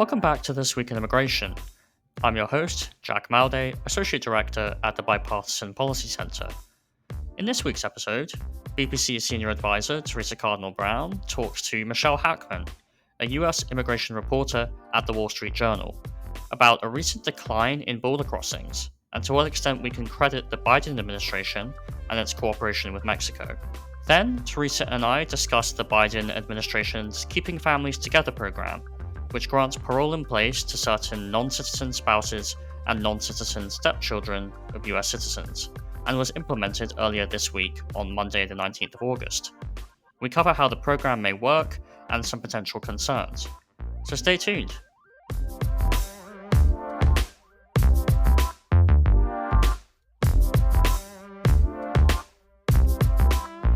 Welcome back to This Week in Immigration. I'm your host, Jack Malde, Associate Director at the Bipartisan Policy Center. In this week's episode, BBC Senior Advisor Theresa Cardinal Brown talks to Michelle Hackman, a US immigration reporter at the Wall Street Journal, about a recent decline in border crossings and to what extent we can credit the Biden administration and its cooperation with Mexico. Then, Theresa and I discuss the Biden administration's Keeping Families Together program, which grants parole in place to certain non-citizen spouses and non-citizen stepchildren of US citizens, and was implemented earlier this week on Monday the 19th of August. We cover how the program may work and some potential concerns. So stay tuned.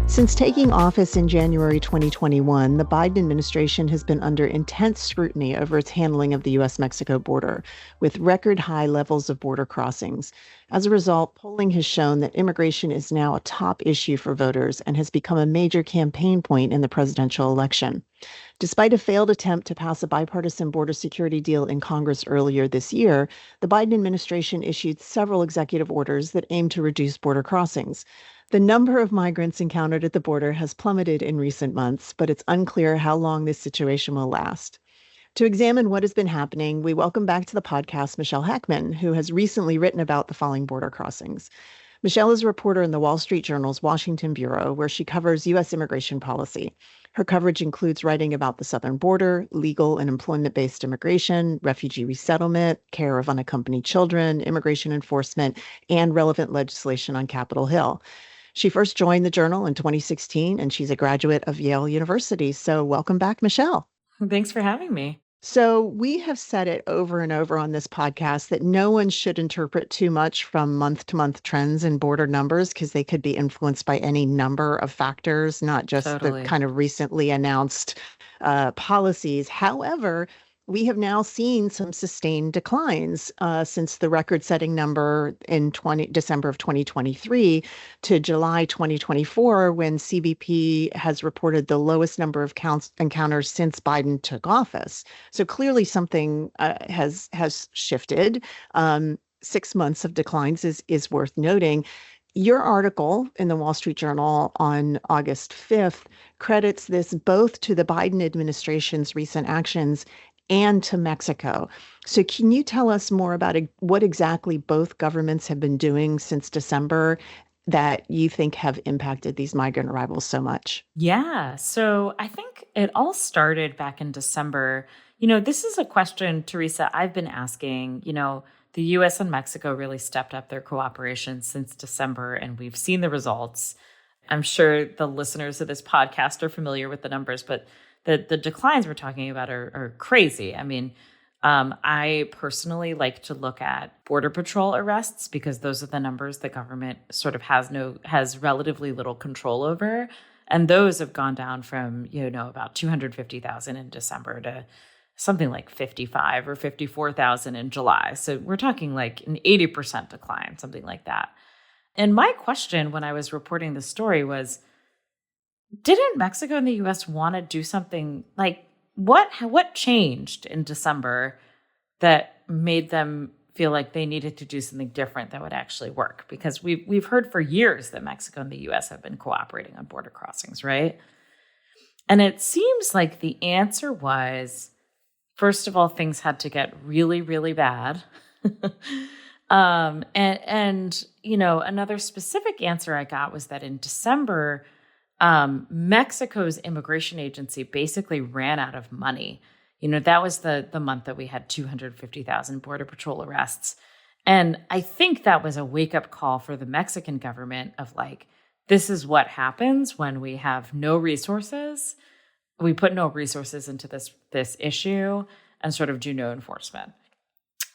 Since taking office in January 2021, the Biden administration has been under intense scrutiny over its handling of the U.S.-Mexico border, with record high levels of border crossings. As a result, polling has shown that immigration is now a top issue for voters and has become a major campaign point in the presidential election. Despite a failed attempt to pass a bipartisan border security deal in Congress earlier this year, the Biden administration issued several executive orders that aim to reduce border crossings. The number of migrants encountered at the border has plummeted in recent months, but it's unclear how long this situation will last. To examine what has been happening, we welcome back to the podcast Michelle Hackman, who has recently written about the falling border crossings. Michelle is a reporter in the Wall Street Journal's Washington Bureau, where she covers U.S. immigration policy. Her coverage includes writing about the southern border, legal and employment-based immigration, refugee resettlement, care of unaccompanied children, immigration enforcement, and relevant legislation on Capitol Hill. She first joined the Journal in 2016, and she's a graduate of Yale University. So welcome back, Michelle. Thanks for having me. So we have said it over and over on this podcast that no one should interpret too much from month-to-month trends in border numbers because they could be influenced by any number of factors, not just the kind of recently announced policies. However, we have now seen some sustained declines since the record-setting number in December of 2023 to July 2024, when CBP has reported the lowest number of encounters since Biden took office. So clearly something has shifted. 6 months of declines is worth noting. Your article in the Wall Street Journal on August 5th credits this both to the Biden administration's recent actions and to Mexico. So can you tell us more about what exactly both governments have been doing since December that you think have impacted these migrant arrivals so much? Yeah. So I think it all started back in December. This is a question, Theresa, I've been asking. The U.S. and Mexico really stepped up their cooperation since December, and we've seen the results. I'm sure the listeners of this podcast are familiar with the numbers, but the declines we're talking about are crazy. I mean, I personally like to look at Border Patrol arrests because those are the numbers the government sort of has relatively little control over. And those have gone down from, about 250,000 in December to something like 55 or 54,000 in July. So we're talking like an 80% decline, something like that. And my question when I was reporting this story was, didn't Mexico and the U.S. want to do something like what changed in December that made them feel like they needed to do something different that would actually work? Because we've heard for years that Mexico and the U.S. have been cooperating on border crossings, right? And it seems like the answer was, first of all, things had to get really, really bad. Another specific answer I got was that in December, Mexico's immigration agency basically ran out of money. That was the month that we had 250,000 Border Patrol arrests. And I think that was a wake-up call for the Mexican government of like, this is what happens when we have no resources. We put no resources into this issue and sort of do no enforcement.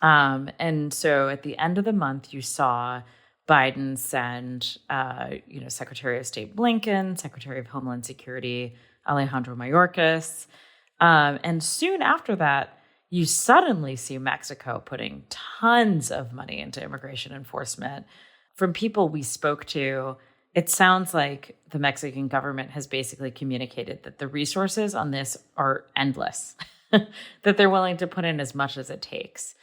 And so at the end of the month, you saw Biden send, Secretary of State Blinken, Secretary of Homeland Security Alejandro Mayorkas. And soon after that, you suddenly see Mexico putting tons of money into immigration enforcement. From people we spoke to, it sounds like the Mexican government has basically communicated that the resources on this are endless. that they're willing to put in as much as it takes.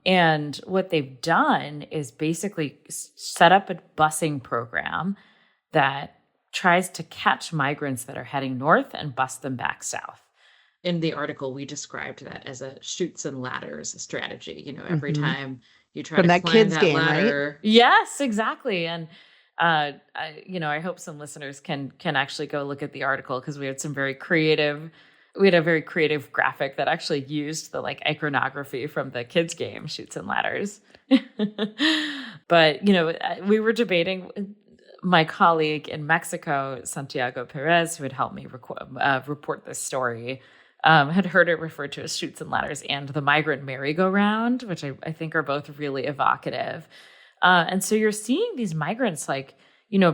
And what they've done is basically set up a busing program that tries to catch migrants that are heading north and bus them back south. In the article, we described that as a chutes and ladders strategy. Every time you try From to that climb kids that game, ladder. right? Yes, exactly. And I hope some listeners can actually go look at the article, because we had a very creative graphic that actually used the iconography from the kids game, chutes and ladders. But we were debating. My colleague in Mexico, Santiago Perez, who had helped me report this story, had heard it referred to as chutes and ladders and the migrant merry-go-round, which I think are both really evocative. And so you're seeing these migrants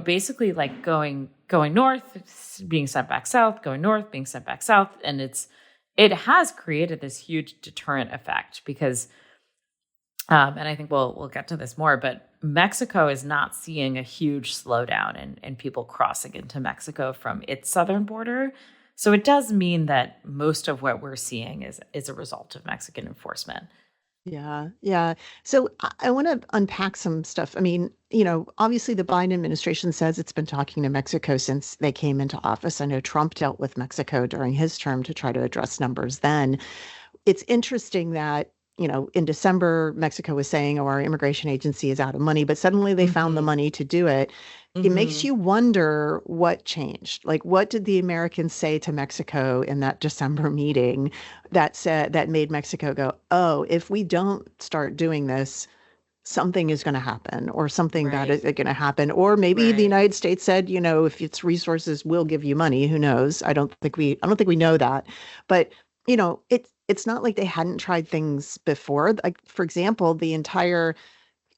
basically going north, being sent back south, going north, being sent back south. And it has created this huge deterrent effect because, and I think we'll get to this more, but Mexico is not seeing a huge slowdown in people crossing into Mexico from its southern border. So it does mean that most of what we're seeing is a result of Mexican enforcement. Yeah. So I want to unpack some stuff. I mean, obviously the Biden administration says it's been talking to Mexico since they came into office. I know Trump dealt with Mexico during his term to try to address numbers then. It's interesting that, in December, Mexico was saying, oh, our immigration agency is out of money, but suddenly they found the money to do it. It makes you wonder what changed. Like, what did the Americans say to Mexico in that December meeting that made Mexico go, oh, if we don't start doing this, something is going to happen, or something bad is going to happen. Or maybe the United States said, if it's resources, we'll give you money. Who knows? I don't think we know that. But, it's not like they hadn't tried things before. Like, for example, the entire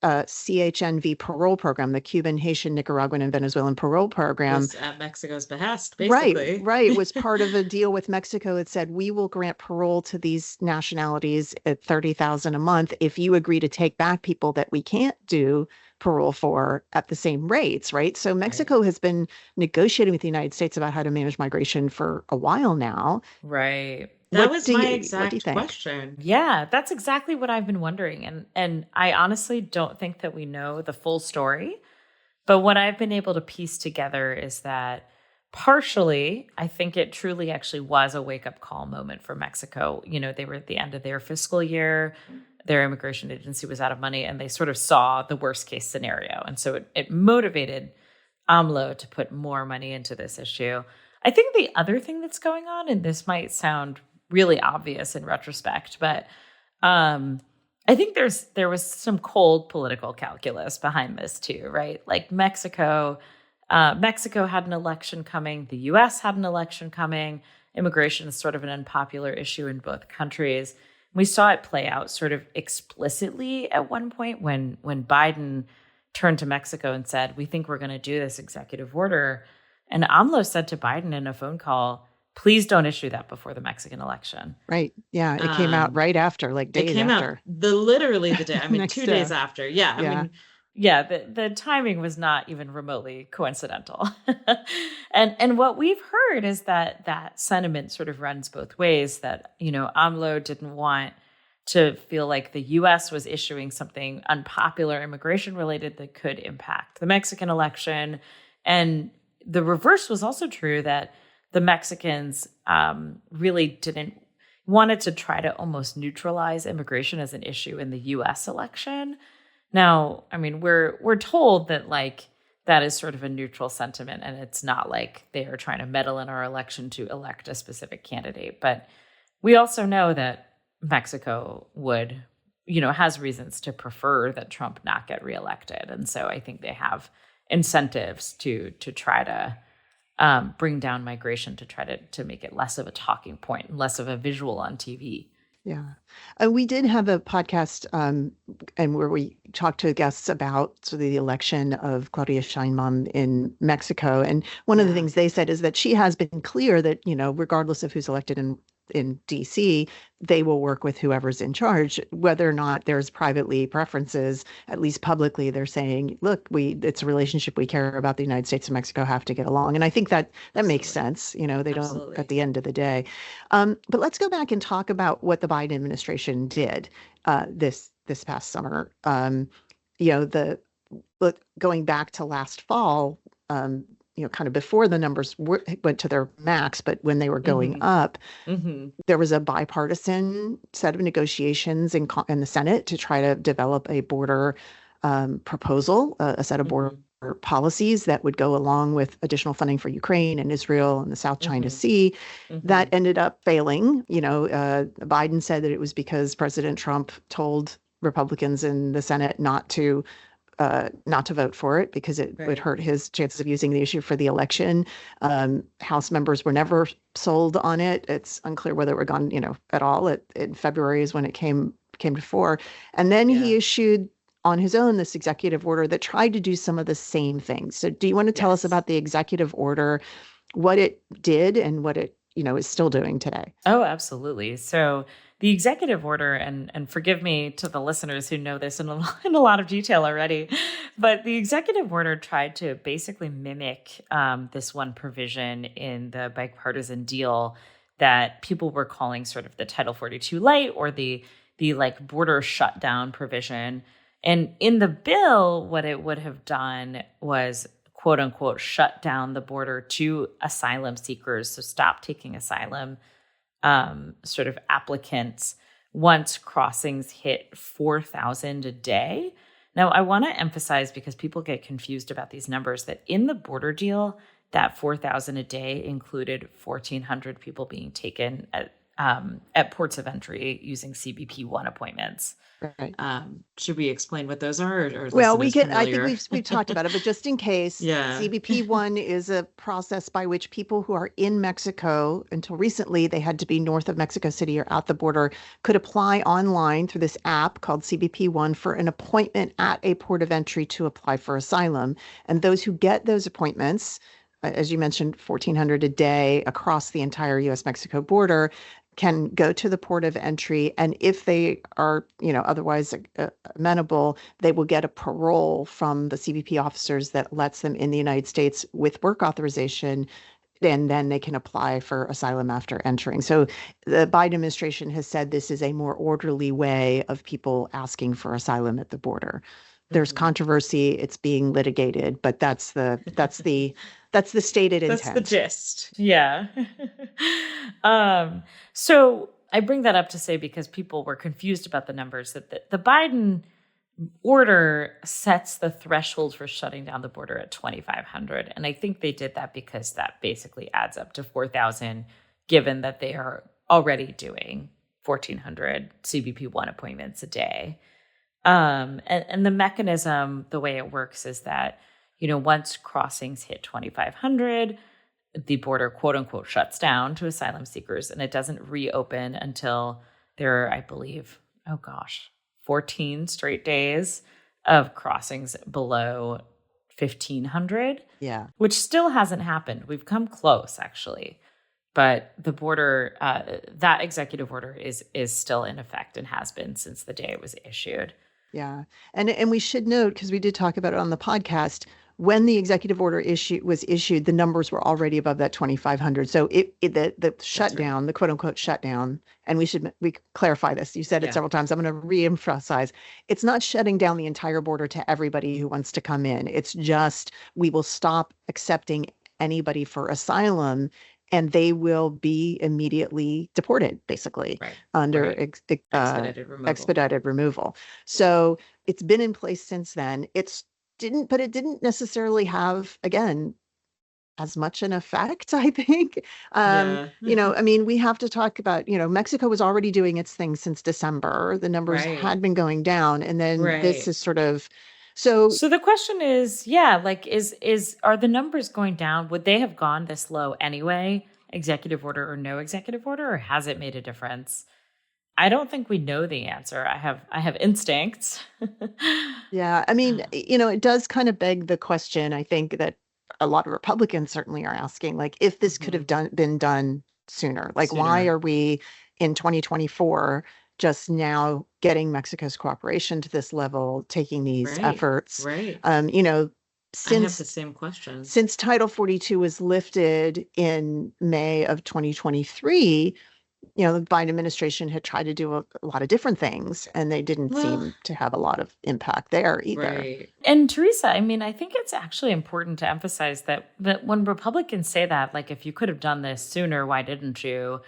CHNV parole program, the Cuban, Haitian, Nicaraguan, and Venezuelan parole program, was at Mexico's behest, basically. Right. Was part of a deal with Mexico that said, we will grant parole to these nationalities at $30,000 a month if you agree to take back people that we can't do parole for at the same rates, right? So Mexico has been negotiating with the United States about how to manage migration for a while now. Right. That was my exact question. Yeah, that's exactly what I've been wondering. And I honestly don't think that we know the full story. But what I've been able to piece together is that partially, I think it truly actually was a wake-up call moment for Mexico. They were at the end of their fiscal year. Their immigration agency was out of money, and they sort of saw the worst-case scenario. And so it motivated AMLO to put more money into this issue. I think the other thing that's going on, and this might sound really obvious in retrospect, but I think there was some cold political calculus behind this too, right? Like Mexico had an election coming, the US had an election coming. Immigration is sort of an unpopular issue in both countries. We saw it play out sort of explicitly at one point when Biden turned to Mexico and said, we think we're going to do this executive order. And AMLO said to Biden in a phone call, please don't issue that before the Mexican election. Right. Yeah. It came out right after, like days after. It came out literally the day. I mean, 2 days after. Yeah. I mean, yeah, the timing was not even remotely coincidental. And what we've heard is that sentiment sort of runs both ways, that, AMLO didn't want to feel like the U.S. was issuing something unpopular immigration related that could impact the Mexican election. And the reverse was also true, that the Mexicans really wanted to try to almost neutralize immigration as an issue in the U.S. election. Now, I mean, we're told that that is sort of a neutral sentiment, and it's not like they are trying to meddle in our election to elect a specific candidate. But we also know that Mexico has reasons to prefer that Trump not get reelected, and so I think they have incentives to try to bring down migration, to try to make it less of a talking point and less of a visual on TV. Yeah. We did have a podcast and where we talked to guests about sort of the election of Claudia Sheinbaum in Mexico. And one of the things they said is that she has been clear that, regardless of who's elected in in DC, they will work with whoever's in charge, whether or not there's privately preferences. At least publicly, they're saying, look, it's a relationship we care about. The United States and Mexico have to get along. And I think that makes sense. They don't Absolutely. at the end of the day. But let's go back and talk about what the Biden administration did this past summer. Going back to last fall, kind of before the numbers went to their max, but when they were going up, there was a bipartisan set of negotiations in the Senate to try to develop a border proposal, a set of border policies that would go along with additional funding for Ukraine and Israel and the South China Sea. That ended up failing. Biden said that it was because President Trump told Republicans in the Senate not to vote for it because it would hurt his chances of using the issue for the election. House members were never sold on it. It's unclear whether it were gone, at all. In February is when it came to fore. And then he issued on his own this executive order that tried to do some of the same things. So do you want to tell us about the executive order, what it did and what it, is still doing today? Oh, absolutely. So the executive order, and forgive me to the listeners who know this in a lot of detail already, but the executive order tried to basically mimic this one provision in the bipartisan deal that people were calling sort of the Title 42 light, or the like border shutdown provision. And in the bill, what it would have done was, quote unquote, shut down the border to asylum seekers. So stop taking asylum sort of applicants once crossings hit 4,000 a day. Now, I want to emphasize, because people get confused about these numbers, that in the border deal, that 4,000 a day included 1,400 people being taken at ports of entry using CBP-1 appointments. Right. Should we explain what those are? Or well, we can. I think we've talked about it, but just in case, Yeah. CBP-1 is a process by which people who are in Mexico, until recently they had to be north of Mexico City or at the border, could apply online through this app called CBP-1 for an appointment at a port of entry to apply for asylum. And those who get those appointments, as you mentioned, 1,400 a day across the entire U.S.-Mexico border, can go to the port of entry, and if they are, otherwise amenable, they will get a parole from the CBP officers that lets them in the United States with work authorization, and then they can apply for asylum after entering. So the Biden administration has said this is a more orderly way of people asking for asylum at the border. There's controversy; it's being litigated, but that's the stated intent. That's the gist. Yeah. So I bring that up to say, because people were confused about the numbers, that the Biden order sets the threshold for shutting down the border at 2,500. And I think they did that because that basically adds up to 4,000, given that they are already doing 1,400 CBP-1 appointments a day. And the mechanism, the way it works is that, once crossings hit 2,500, the border, quote unquote, shuts down to asylum seekers, and it doesn't reopen until there are, I believe, 14 straight days of crossings below 1,500. Yeah. Which still hasn't happened. We've come close, actually. But the border, that executive order is still in effect and has been since the day it was issued. Yeah. And we should note, because we did talk about it on the podcast, when the executive order was issued, the numbers were already above that 2,500. So the shutdown, the quote unquote shutdown, and we clarify this. You said it several times. I'm going to reemphasize. It's not shutting down the entire border to everybody who wants to come in. It's just, we will stop accepting anybody for asylum, and they will be immediately deported, basically, under expedited removal. So it's been in place since then. It didn't necessarily have, again, as much an effect, I think. We have to talk about, Mexico was already doing its thing since December. The numbers had been going down, and then this is sort of, so the question is, are the numbers going down? Would they have gone this low anyway, executive order or no executive order, or has it made a difference? I don't think we know the answer. I have instincts. Yeah. It does kind of beg the question, I think, that a lot of Republicans certainly are asking, like, if this could have been done sooner? Like, why Sooner. are we in 2024 just now getting Mexico's cooperation to this level, taking these Right. efforts? Right. You know, I have the since same questions. since Title 42 was lifted in May of 2023, the Biden administration had tried to do a lot of different things, and they didn't Well, seem to have a lot of impact there either. right. And Theresa, I mean, I think it's actually important to emphasize that when Republicans say that, like, if you could have done this sooner, why didn't you?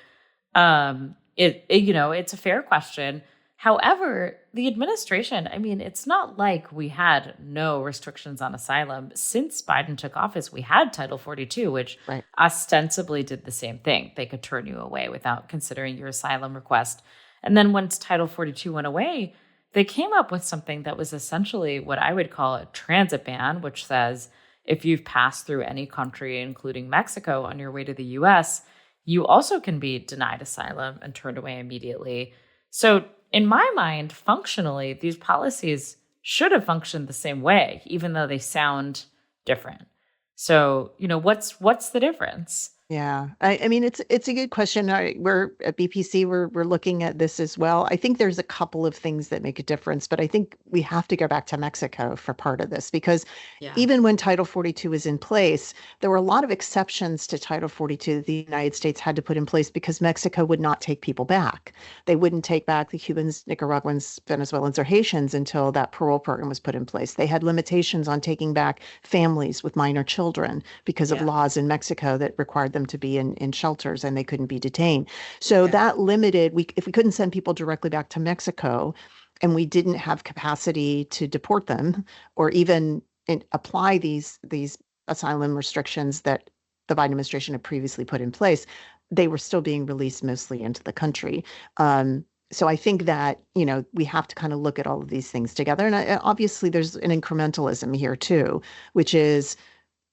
It's a fair question. However, the administration, I mean, it's not like we had no restrictions on asylum. Since Biden took office, we had Title 42, which Right. ostensibly did the same thing. They could turn you away without considering your asylum request. And then once Title 42 went away, they came up with something that was essentially what I would call a transit ban, which says if you've passed through any country, including Mexico, on your way to the US, you also can be denied asylum and turned away immediately. So, in my mind, functionally, these policies should have functioned the same way, even though they sound different. So, what's the difference? Yeah, I mean, it's a good question. We're at BPC, we're looking at this as well. I think there's a couple of things that make a difference, but I think we have to go back to Mexico for part of this, because Yeah. even when Title 42 was in place, there were a lot of exceptions to Title 42 that the United States had to put in place because Mexico would not take people back. They wouldn't take back the Cubans, Nicaraguans, Venezuelans, or Haitians until that parole program was put in place. They had limitations on taking back families with minor children because of Yeah. laws in Mexico that required them to be in shelters and they couldn't be detained. So Yeah. that limited, if we couldn't send people directly back to Mexico and we didn't have capacity to deport them or even apply these asylum restrictions that the Biden administration had previously put in place, they were still being released mostly into the country. So I think that, we have to kind of look at all of these things together. And obviously there's an incrementalism here too, which is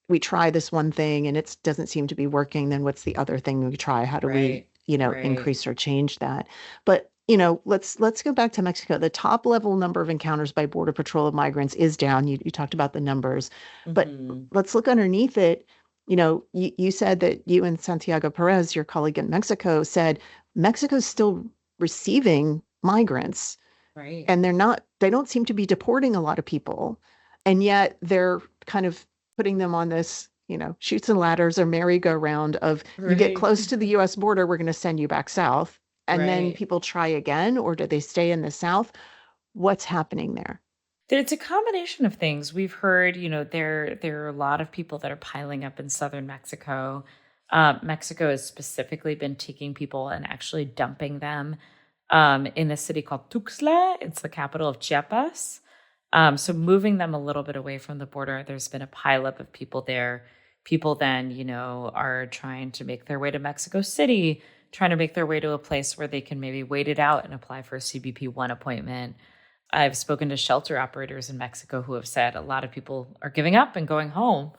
we try this one thing and it doesn't seem to be working. Then what's the other thing we try? How do we, Right. Right. increase or change that? But, let's go back to Mexico. The top level number of encounters by Border Patrol of migrants is down. You talked about the numbers, but Mhm. let's look underneath it. You said that you and Santiago Perez, your colleague in Mexico, said Mexico's still receiving migrants Right. and they don't seem to be deporting a lot of people. And yet they're kind of putting them on this, chutes and ladders or merry-go-round of you get Right. close to the US border, we're going to send you back south. And then Right. people try again, or do they stay in the south? What's happening there? It's a combination of things. We've heard, there are a lot of people that are piling up in southern Mexico. Mexico has specifically been taking people and actually dumping them in a city called Tuxtla. It's the capital of Chiapas. So moving them a little bit away from the border. There's been a pileup of people there. People then, are trying to make their way to Mexico City, trying to make their way to a place where they can maybe wait it out and apply for a CBP-1 appointment. I've spoken to shelter operators in Mexico who have said a lot of people are giving up and going home.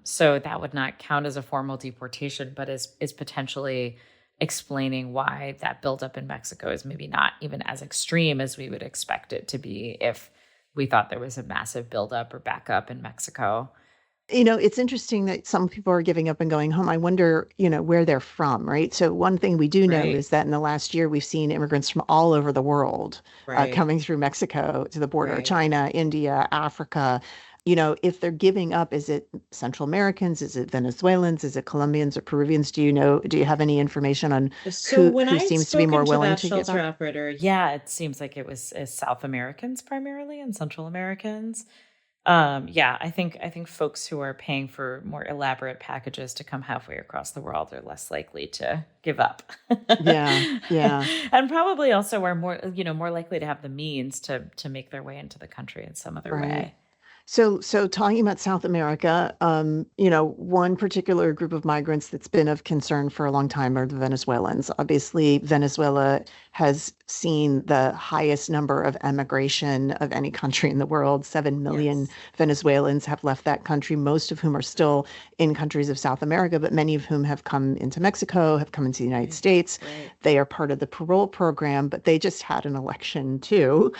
So that would not count as a formal deportation, but is potentially explaining why that buildup in Mexico is maybe not even as extreme as we would expect it to be if we thought there was a massive buildup or backup in Mexico. It's interesting that some people are giving up and going home. I wonder, where they're from, right? So one thing we do know Right. is that in the last year, we've seen immigrants from all over the world Right. coming through Mexico to the border, Right. China, India, Africa. If they're giving up, is it Central Americans? Is it Venezuelans? Is it Colombians or Peruvians? Do you have any information on So when who I seems to be more spoken to willing that to get shelter back? operator, Yeah, it seems like it was South Americans primarily and Central Americans. I think folks who are paying for more elaborate packages to come halfway across the world are less likely to give up. Yeah. And probably also are more likely to have the means to make their way into the country in some other Right. way. So talking about South America, one particular group of migrants that's been of concern for a long time are the Venezuelans. Obviously, Venezuela has seen the highest number of emigration of any country in the world. 7 million yes. Venezuelans have left that country, most of whom are still in countries of South America, but many of whom have come into Mexico, have come into the United Right. States. Right. They are part of the parole program, but they just had an election too,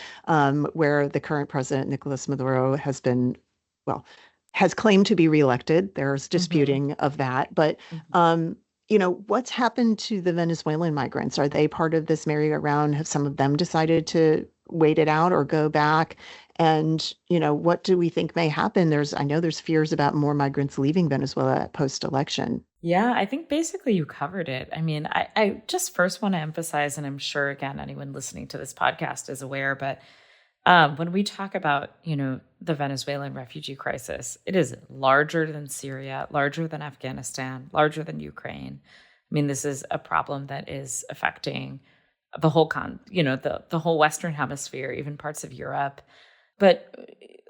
where the current president, Nicolas Maduro, has claimed to be reelected. There's disputing of that. But, Mhm. what's happened to the Venezuelan migrants? Are they part of this merry-go-round? Have some of them decided to wait it out or go back? And, what do we think may happen? I know there's fears about more migrants leaving Venezuela post-election. Yeah, I think basically you covered it. I mean, I just first want to emphasize, and I'm sure, again, anyone listening to this podcast is aware, but when we talk about, the Venezuelan refugee crisis, it is larger than Syria, larger than Afghanistan, larger than Ukraine. I mean, this is a problem that is affecting the whole the whole Western Hemisphere, even parts of Europe. But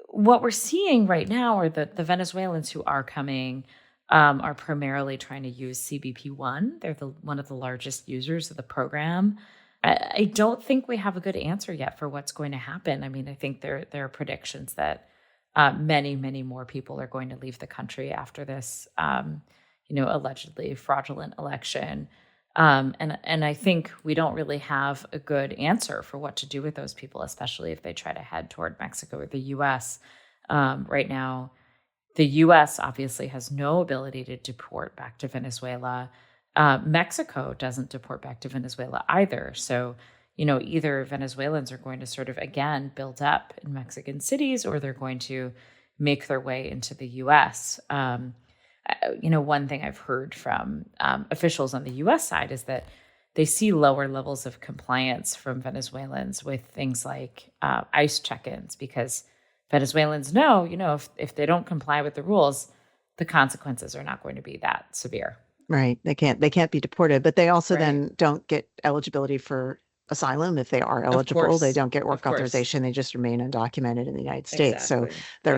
what we're seeing right now are that the Venezuelans who are coming are primarily trying to use CBP-1. They're one of the largest users of the program. I don't think we have a good answer yet for what's going to happen. I mean, I think there are predictions that many, many more people are going to leave the country after this, allegedly fraudulent election. And I think we don't really have a good answer for what to do with those people, especially if they try to head toward Mexico or the U.S. Right now, the U.S. obviously has no ability to deport back to Venezuela. Mexico doesn't deport back to Venezuela either. So, either Venezuelans are going to sort of, again, build up in Mexican cities, or they're going to make their way into the U.S. One thing I've heard from officials on the U.S. side is that they see lower levels of compliance from Venezuelans with things like ICE check-ins, because Venezuelans know, if they don't comply with the rules, the consequences are not going to be that severe. Right. They can't be deported, but they also Right. then don't get eligibility for asylum if they are eligible. They don't get work authorization. They just remain undocumented in the United States. Exactly.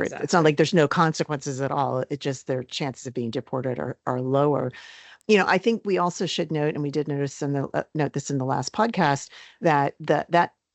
So it's not like there's no consequences at all. It just their chances of being deported are lower. I think we also should note, and we did notice note this in the last podcast, that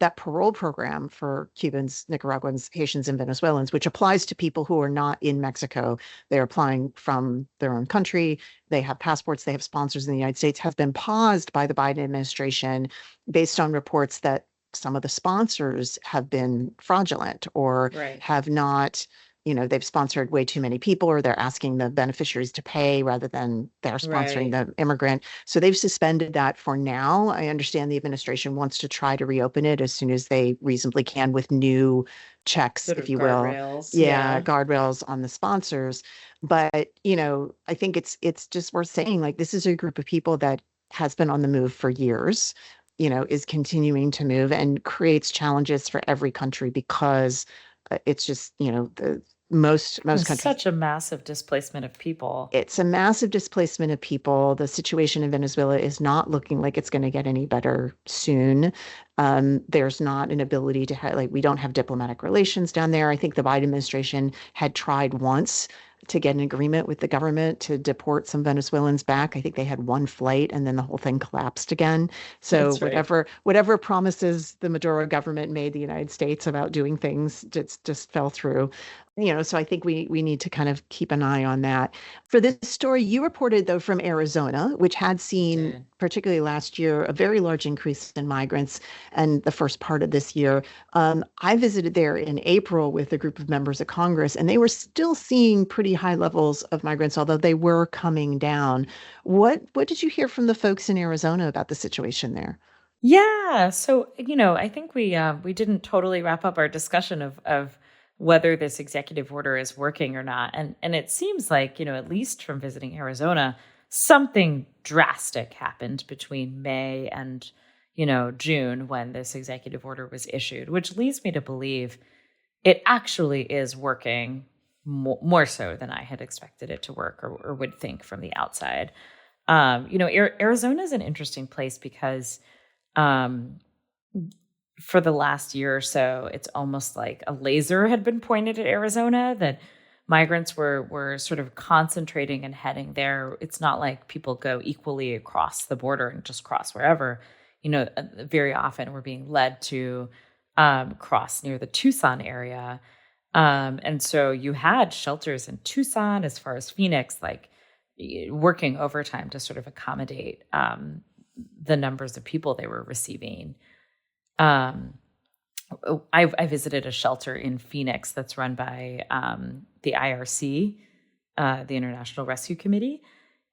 that parole program for Cubans, Nicaraguans, Haitians, and Venezuelans, which applies to people who are not in Mexico, they're applying from their own country, they have passports, they have sponsors in the United States, have been paused by the Biden administration based on reports that some of the sponsors have been fraudulent or have not, they've sponsored way too many people, or they're asking the beneficiaries to pay rather than they're sponsoring the immigrant. So they've suspended that for now. I understand the administration wants to try to reopen it as soon as they reasonably can with new checks, Sort if of you guardrails. will. Yeah, guardrails on the sponsors. But, I think it's just worth saying, like, this is a group of people that has been on the move for years, is continuing to move and creates challenges for every country because it's just, the most countries. Such a massive displacement of people. It's a massive displacement of people. The situation in Venezuela is not looking like it's going to get any better soon. There's not an ability to we don't have diplomatic relations down there. I think the Biden administration had tried once to get an agreement with the government to deport some Venezuelans back. I think they had one flight and then the whole thing collapsed again. So whatever promises the Maduro government made the United States about doing things just fell through. So I think we need to kind of keep an eye on that. For this story, you reported, though, from Arizona, which had seen, particularly last year, a very large increase in migrants and the first part of this year. I visited there in April with a group of members of Congress, and they were still seeing pretty high levels of migrants, although they were coming down. What did you hear from the folks in Arizona about the situation there? Yeah. So, I think we didn't totally wrap up our discussion of whether this executive order is working or not. And it seems like, at least from visiting Arizona, something drastic happened between May and, June when this executive order was issued, which leads me to believe it actually is working more so than I had expected it to work or would think from the outside. Arizona is an interesting place because for the last year or so, it's almost like a laser had been pointed at Arizona, that migrants were sort of concentrating and heading there. It's not like people go equally across the border and just cross wherever. Very often we're being led to cross near the Tucson area. And so you had shelters in Tucson as far as Phoenix, like working overtime to sort of accommodate the numbers of people they were receiving. I visited a shelter in Phoenix that's run by the IRC, the International Rescue Committee.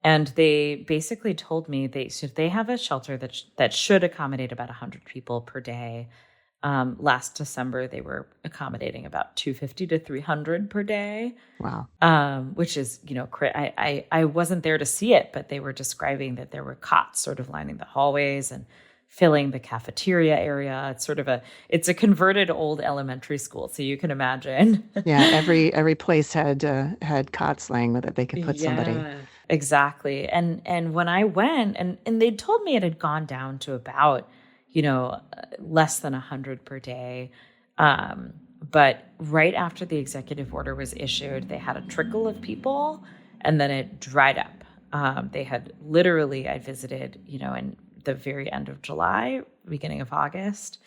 And they basically told me they have a shelter that should accommodate about 100 people per day. Last December, they were accommodating about 250 to 300 per day. Wow. Which is, I wasn't there to see it, but they were describing that there were cots sort of lining the hallways and filling the cafeteria area. It's a converted old elementary school, so you can imagine. Yeah, every place had cots laying with it. They could put somebody. Exactly. And when I went, and they told me it had gone down to about, less than 100 per day. But right after the executive order was issued, they had a trickle of people, and then it dried up. They had literally, I visited, in the very end of July, beginning of August,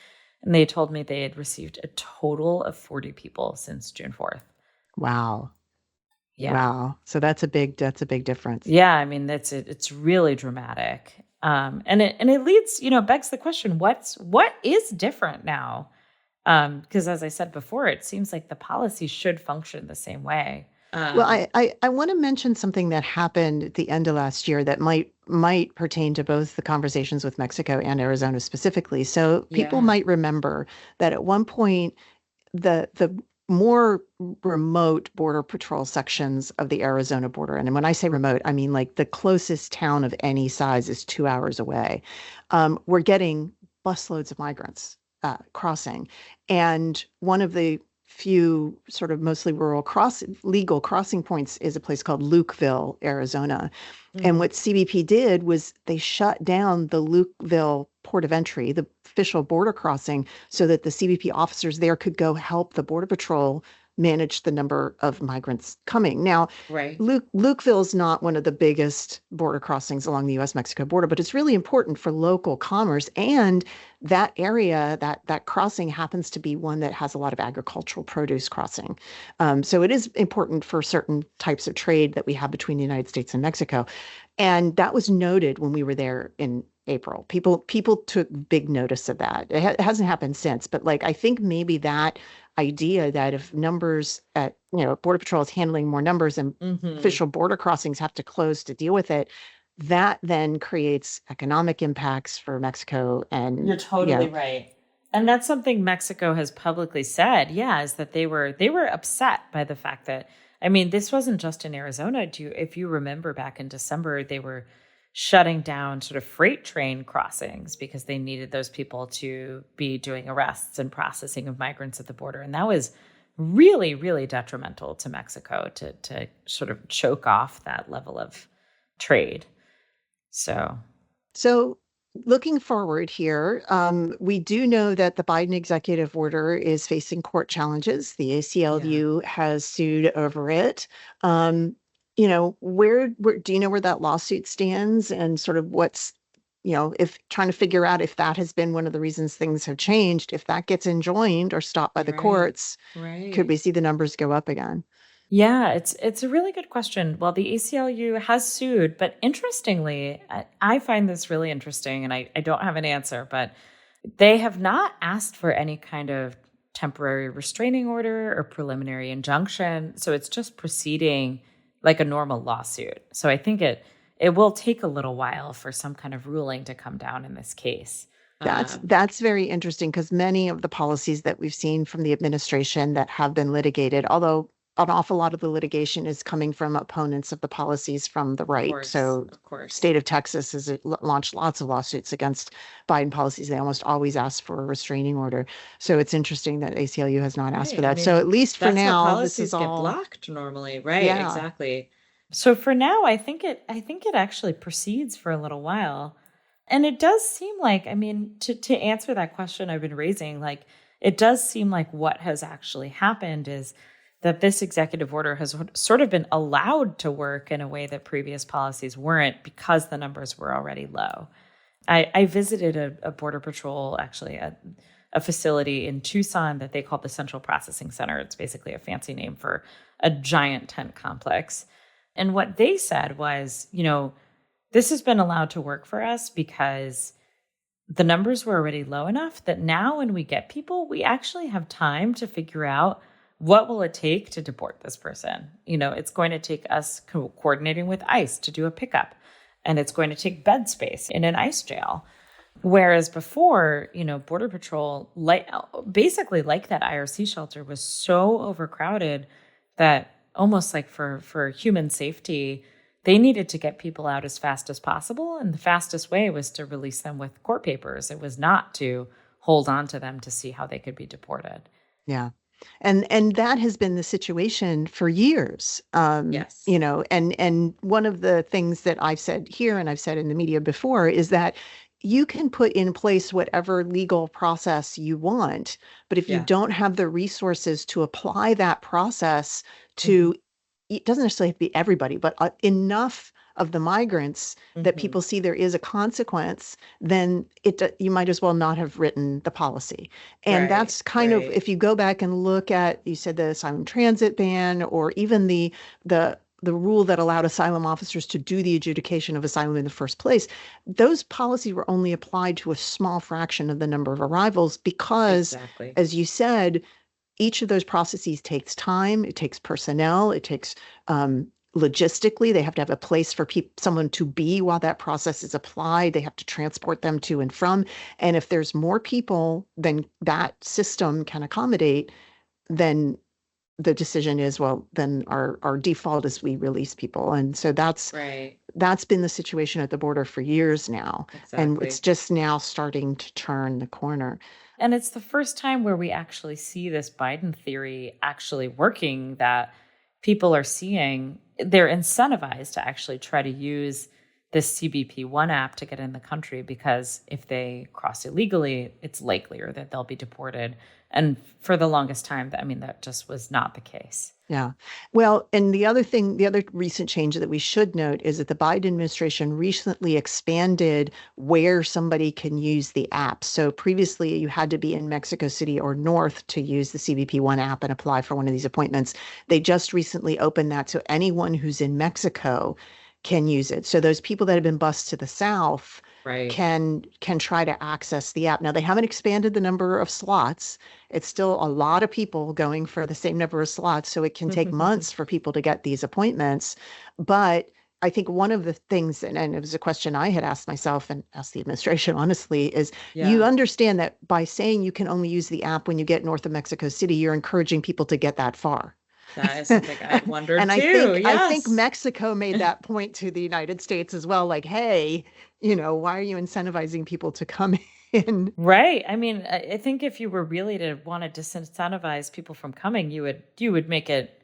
and they told me they had received a total of 40 people since June 4th. Wow. Yeah. Wow. So that's a big difference. Yeah. I mean, it's really dramatic. And it leads, begs the question, what is different now? Because as I said before, it seems like the policy should function the same way. Well, I want to mention something that happened at the end of last year that might pertain to both the conversations with Mexico and Arizona specifically. So people might remember that at one point, the more remote border patrol sections of the Arizona border, and when I say remote, I mean like the closest town of any size is 2 hours away, we're getting busloads of migrants crossing. And one of the few sort of mostly rural legal crossing points is a place called Lukeville, Arizona. And what CBP did was they shut down the Lukeville port of entry, the official border crossing, so that the CBP officers there could go help the Border Patrol manage the number of migrants coming. Now, Right. Lukeville is not one of the biggest border crossings along the U.S.-Mexico border, but it's really important for local commerce. And that area, that crossing happens to be one that has a lot of agricultural produce crossing. So it is important for certain types of trade that we have between the United States and Mexico. And that was noted when we were there in April. People took big notice of that. It hasn't happened since, but I think maybe that idea that if numbers at Border Patrol is handling more numbers and official border crossings have to close to deal with it, that then creates economic impacts for Mexico. And you're totally right. And that's something Mexico has publicly said, is that they were upset by the fact that, I mean, this wasn't just in Arizona. If you remember back in December, they were shutting down sort of freight train crossings because they needed those people to be doing arrests and processing of migrants at the border. And that was really, really detrimental to Mexico to sort of choke off that level of trade. So looking forward here, we do know that the Biden executive order is facing court challenges. The ACLU has sued over it. Where do you know where that lawsuit stands, and sort of what's, if trying to figure out if that has been one of the reasons things have changed, if that gets enjoined or stopped by the courts, could we see the numbers go up again? Yeah, it's a really good question. Well, the ACLU has sued, but interestingly, I find this really interesting, and I don't have an answer, but they have not asked for any kind of temporary restraining order or preliminary injunction. So it's just proceeding like a normal lawsuit. So I think it will take a little while for some kind of ruling to come down in this case. That's very interesting, because many of the policies that we've seen from the administration that have been litigated, although an awful lot of the litigation is coming from opponents of the policies from the right. Of course. State of Texas has launched lots of lawsuits against Biden policies. They almost always ask for a restraining order. So it's interesting that ACLU has not asked for that. So at least for now, this is all get blocked normally, right? Yeah. Exactly. So for now, I think it actually proceeds for a little while. And it does seem like, I mean, to answer that question I've been raising, it does seem like what has actually happened is that this executive order has sort of been allowed to work in a way that previous policies weren't, because the numbers were already low. I visited a Border Patrol, actually, a facility in Tucson that they call the Central Processing Center. It's basically a fancy name for a giant tent complex. And what they said was, this has been allowed to work for us because the numbers were already low enough that now when we get people, we actually have time to figure out what will it take to deport this person? It's going to take us coordinating with ICE to do a pickup, and it's going to take bed space in an ICE jail. Whereas before, Border Patrol, basically like that IRC shelter, was so overcrowded that almost like for human safety, they needed to get people out as fast as possible. And the fastest way was to release them with court papers. It was not to hold on to them to see how they could be deported. Yeah. And that has been the situation for years. Yes. And one of the things that I've said here and I've said in the media before is that you can put in place whatever legal process you want, but if you don't have the resources to apply that process to, it doesn't necessarily have to be everybody, but enough of the migrants that people see there is a consequence, then you might as well not have written the policy. And that's kind of, if you go back and look at, you said the asylum transit ban, or even the rule that allowed asylum officers to do the adjudication of asylum in the first place, those policies were only applied to a small fraction of the number of arrivals because, as you said, each of those processes takes time, it takes personnel, it takes logistically, they have to have a place for someone to be while that process is applied. They have to transport them to and from. And if there's more people than that system can accommodate, then the decision is, well, then our default is we release people. And so that's been the situation at the border for years now. And it's just now starting to turn the corner. And it's the first time where we actually see this Biden theory actually working, that people are seeing they're incentivized to actually try to use this CBP-1 app to get in the country, because if they cross illegally, it's likelier that they'll be deported. And for the longest time, that just was not the case. Yeah. Well, and the other recent change that we should note is that the Biden administration recently expanded where somebody can use the app. So previously you had to be in Mexico City or north to use the CBP-1 app and apply for one of these appointments. They just recently opened that so anyone who's in Mexico can use it. So those people that have been bused to the south can try to access the app. Now, they haven't expanded the number of slots. It's still a lot of people going for the same number of slots, so it can take months for people to get these appointments. But I think one of the things, and it was a question I had asked myself and asked the administration, honestly, is you understand that by saying you can only use the app when you get north of Mexico City, you're encouraging people to get that far. That is something I wondered and too. I think Mexico made that point to the United States as well. Like, hey, why are you incentivizing people to come in? Right. I think if you were really to want to disincentivize people from coming, you would make it,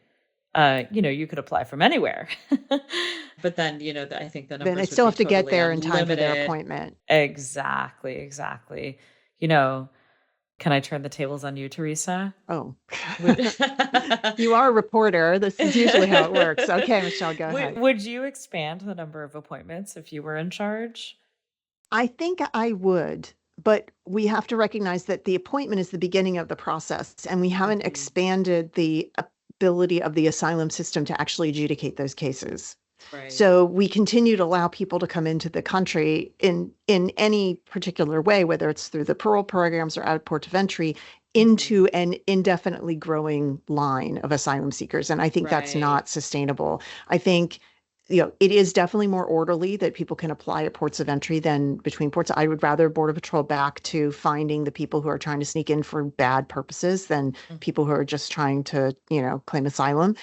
you could apply from anywhere. But then, I think the numbers then they still have to get there in time for their appointment. Exactly. Can I turn the tables on you, Theresa? Oh, you are a reporter. This is usually how it works. Okay, Michelle, go ahead. Would you expand the number of appointments if you were in charge? I think I would, but we have to recognize that the appointment is the beginning of the process, and we haven't expanded the ability of the asylum system to actually adjudicate those cases. So we continue to allow people to come into the country in any particular way, whether it's through the parole programs or out of port of entry, into an indefinitely growing line of asylum seekers. And I think that's not sustainable. I think, it is definitely more orderly that people can apply at ports of entry than between ports. I would rather Border Patrol back to finding the people who are trying to sneak in for bad purposes than people who are just trying to, claim asylum.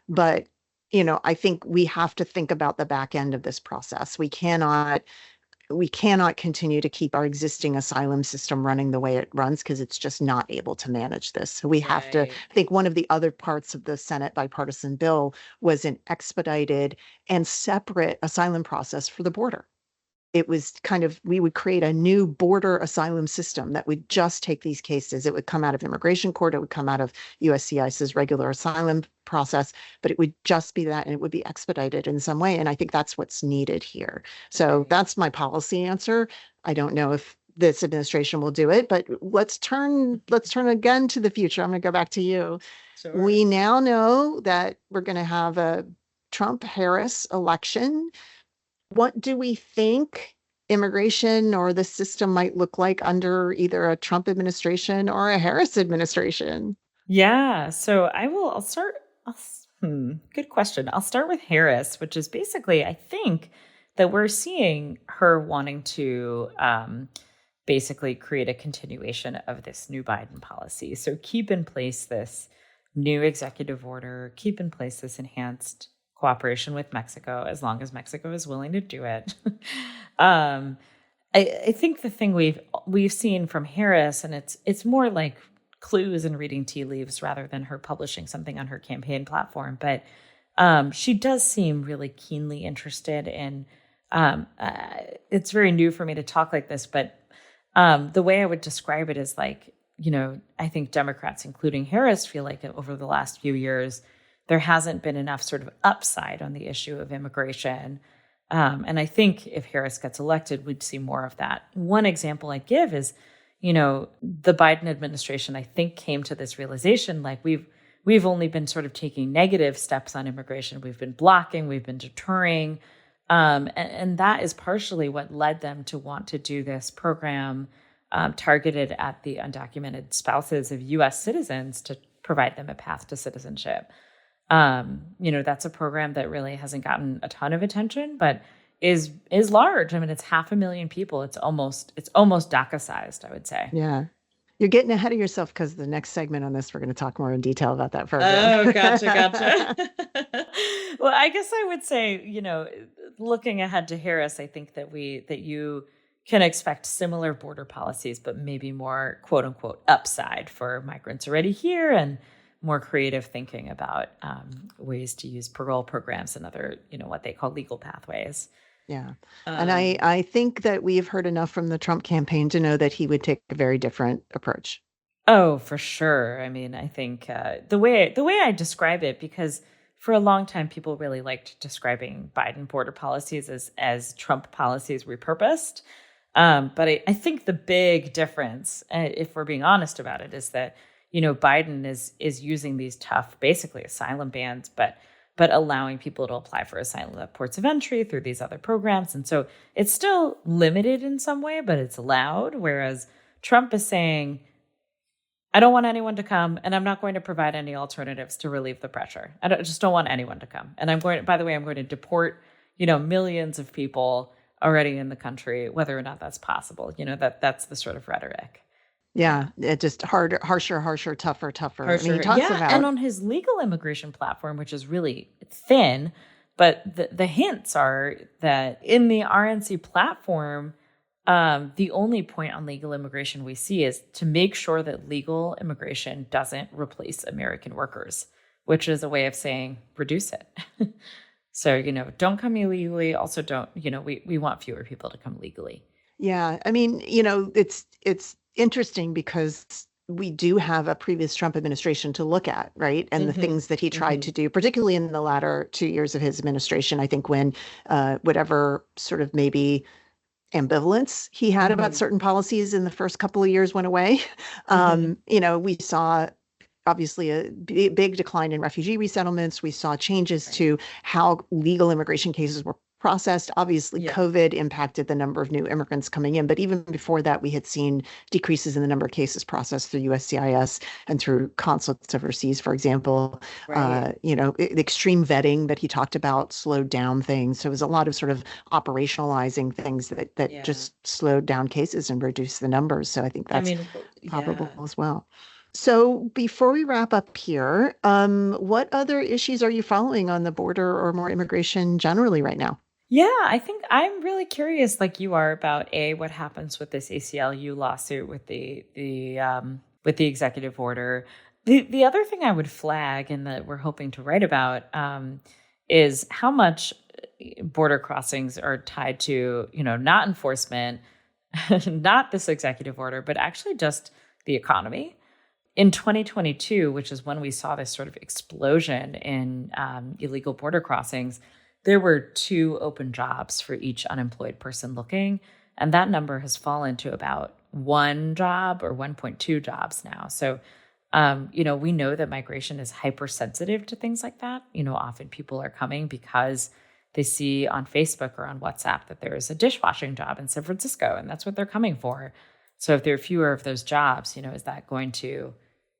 But I think we have to think about the back end of this process. We cannot continue to keep our existing asylum system running the way it runs, because it's just not able to manage this. So we have to, I think one of the other parts of the Senate bipartisan bill was an expedited and separate asylum process for the border. It was we would create a new border asylum system that would just take these cases. It would come out of immigration court. It would come out of USCIS's regular asylum process, but it would just be that, and it would be expedited in some way. And I think that's what's needed here. So that's my policy answer. I don't know if this administration will do it, but let's turn again to the future. I'm going to go back to you. Sure. We now know that we're going to have a Trump-Harris election. What do we think immigration or the system might look like under either a Trump administration or a Harris administration? Yeah. So I'll start. Good question. I'll start with Harris, which is basically, I think that we're seeing her wanting to basically create a continuation of this new Biden policy. So keep in place this new executive order, keep in place this enhanced cooperation with Mexico, as long as Mexico is willing to do it. um, I think the thing we've seen from Harris, and it's more like clues and reading tea leaves rather than her publishing something on her campaign platform, but she does seem really keenly interested in. It's very new for me to talk like this, but the way I would describe it is like, I think Democrats, including Harris, feel like over the last few years, there hasn't been enough sort of upside on the issue of immigration. And I think if Harris gets elected, we'd see more of that. One example I give is, the Biden administration, I think, came to this realization, like we've only been sort of taking negative steps on immigration. We've been blocking, we've been deterring. And that is partially what led them to want to do this program targeted at the undocumented spouses of U.S. citizens to provide them a path to citizenship. That's a program that really hasn't gotten a ton of attention, but is large. I mean, it's 500,000 people. It's almost DACA sized, I would say. Yeah. You're getting ahead of yourself because the next segment on this, we're going to talk more in detail about that program. Oh, gotcha. Well, I guess I would say, looking ahead to Harris, I think that you can expect similar border policies, but maybe more quote unquote upside for migrants already here and more creative thinking about ways to use parole programs and other, what they call legal pathways. Yeah. And I think that we've heard enough from the Trump campaign to know that he would take a very different approach. Oh, for sure. I mean, I think the way I describe it, because for a long time, people really liked describing Biden border policies as Trump policies repurposed. But I think the big difference, if we're being honest about it, is that, Biden is using these tough, basically asylum bans, but allowing people to apply for asylum at ports of entry through these other programs. And so it's still limited in some way, but it's allowed. Whereas Trump is saying, I don't want anyone to come, and I'm not going to provide any alternatives to relieve the pressure. I just don't want anyone to come. And I'm going to deport, millions of people already in the country, whether or not that's possible. That's the sort of rhetoric. Yeah, it just harsher, tougher. Harsher. I mean, he talks about, and on his legal immigration platform, which is really thin, but the hints are that in the RNC platform, the only point on legal immigration we see is to make sure that legal immigration doesn't replace American workers, which is a way of saying reduce it. So, don't come illegally. Also, don't, we want fewer people to come legally. Yeah. I mean, it's interesting because we do have a previous Trump administration to look at, right? And the things that he tried to do, particularly in the latter 2 years of his administration, I think when whatever sort of maybe ambivalence he had about certain policies in the first couple of years went away. We saw obviously a big decline in refugee resettlements. We saw changes to how legal immigration cases were processed. Obviously, COVID impacted the number of new immigrants coming in. But even before that, we had seen decreases in the number of cases processed through USCIS and through consulates overseas, for example. Right. The extreme vetting that he talked about slowed down things. So it was a lot of sort of operationalizing things that just slowed down cases and reduced the numbers. So I think that's probable as well. So before we wrap up here, what other issues are you following on the border or more immigration generally right now? Yeah, I think I'm really curious, like you are, about what happens with this ACLU lawsuit with the executive order. The other thing I would flag, and that we're hoping to write about, is how much border crossings are tied to, not enforcement, not this executive order, but actually just the economy. In 2022, which is when we saw this sort of explosion in illegal border crossings, there were 2 open jobs for each unemployed person looking. And that number has fallen to about 1 job or 1.2 jobs now. So, we know that migration is hypersensitive to things like that. Often people are coming because they see on Facebook or on WhatsApp that there is a dishwashing job in San Francisco, and that's what they're coming for. So if there are fewer of those jobs, is that going to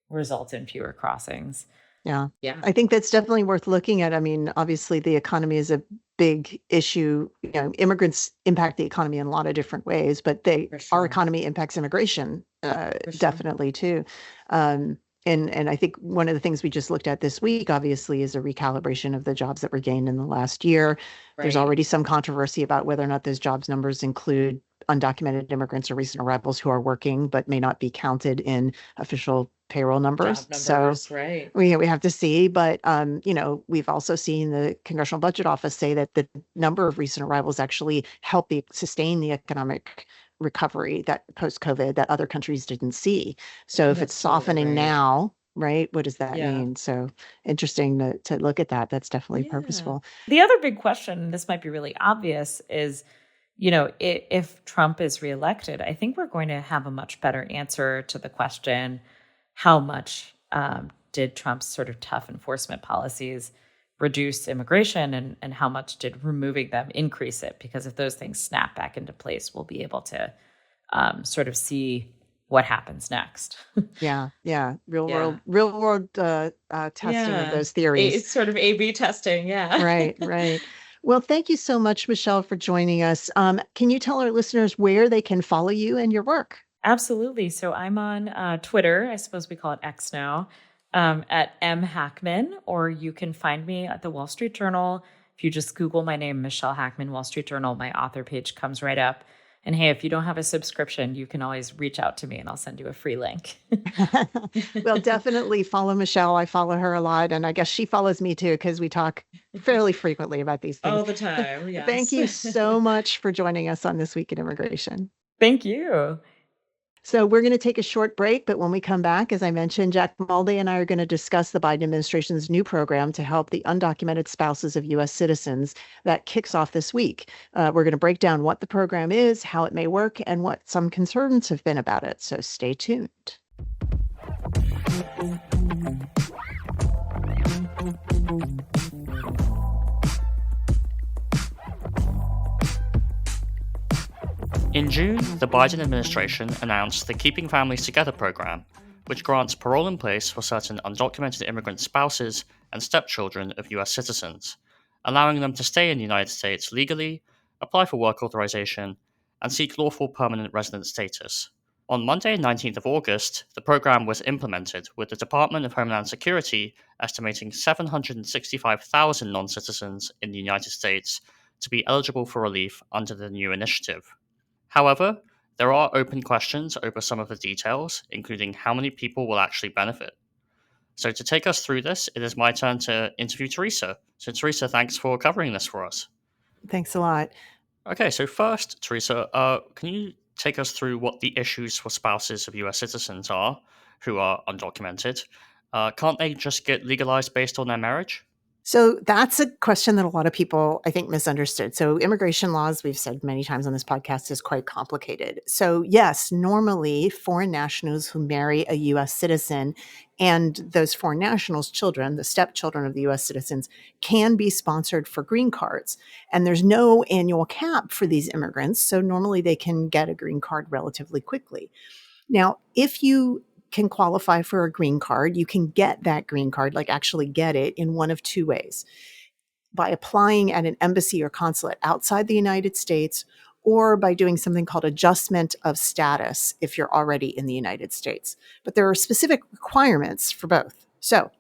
result in fewer crossings. Yeah. Yeah. I think that's definitely worth looking at. I mean, obviously the economy is a big issue. You know, immigrants impact the economy in a lot of different ways, but For our sure. economy impacts immigration For sure. definitely too. Um, and I think one of the things we just looked at this week, obviously, is a recalibration of the jobs that were gained in the last year. There's Right. already some controversy about whether or not those jobs numbers include undocumented immigrants or recent arrivals who are working but may not be counted in official payroll numbers. Job So numbers, right. we have to see, but you know, we've also seen the Congressional Budget Office say that the number of recent arrivals actually help sustain the economic recovery that post-COVID that other countries didn't see. So if it's That's totally softening right. now, right, what does that Yeah. mean? So interesting to look at that. That's definitely Yeah. purposeful. The other big question, and this might be really obvious, is, you know, if Trump is reelected, I think we're going to have a much better answer to the question, how much did Trump's sort of tough enforcement policies reduce immigration, and how much did removing them increase it? Because if those things snap back into place, we'll be able to sort of see what happens next. Yeah. Real Yeah. world testing of Yeah. those theories. It's sort of A/B testing. Yeah. Right. Well, thank you so much, Michelle, for joining us. Can you tell our listeners where they can follow you and your work? Absolutely. So I'm on Twitter. I suppose we call it X now, at M Hackman, or you can find me at the Wall Street Journal. If you just Google my name, Michelle Hackman, Wall Street Journal, my author page comes right up. And hey, if you don't have a subscription, you can always reach out to me and I'll send you a free link. Well, definitely follow Michelle. I follow her a lot, and I guess she follows me too because we talk fairly frequently about these things. All the time. Yes. Thank you so much for joining us on This Week in Immigration. Thank you. So we're going to take a short break, but when we come back, as I mentioned, Jack Malde and I are going to discuss the Biden administration's new program to help the undocumented spouses of U.S. citizens that kicks off this week. We're going to break down what the program is, how it may work, and what some concerns have been about it. So stay tuned. In June, the Biden administration announced the Keeping Families Together program, which grants parole in place for certain undocumented immigrant spouses and stepchildren of US citizens, allowing them to stay in the United States legally, apply for work authorization, and seek lawful permanent resident status. On Monday, 19th of August, the program was implemented, with the Department of Homeland Security estimating 765,000 non-citizens in the United States to be eligible for relief under the new initiative. However, there are open questions over some of the details, including how many people will actually benefit. So to take us through this, it is my turn to interview Theresa. So Theresa, thanks for covering this for us. Thanks a lot. Okay, so first, Theresa, can you take us through what the issues for spouses of US citizens are who are undocumented? Can't they just get legalized based on their marriage? So that's a question that a lot of people, I think, misunderstood. So immigration laws, we've said many times on this podcast, is quite complicated. So yes, normally foreign nationals who marry a U.S. citizen and those foreign nationals' children, the stepchildren of the U.S. citizens, can be sponsored for green cards. And there's no annual cap for these immigrants. So normally they can get a green card relatively quickly. Now, if you can qualify for a green card, you can get that green card, like actually get it, in one of two ways: by applying at an embassy or consulate outside the United States, or by doing something called adjustment of status if you're already in the United States. But there are specific requirements for both. So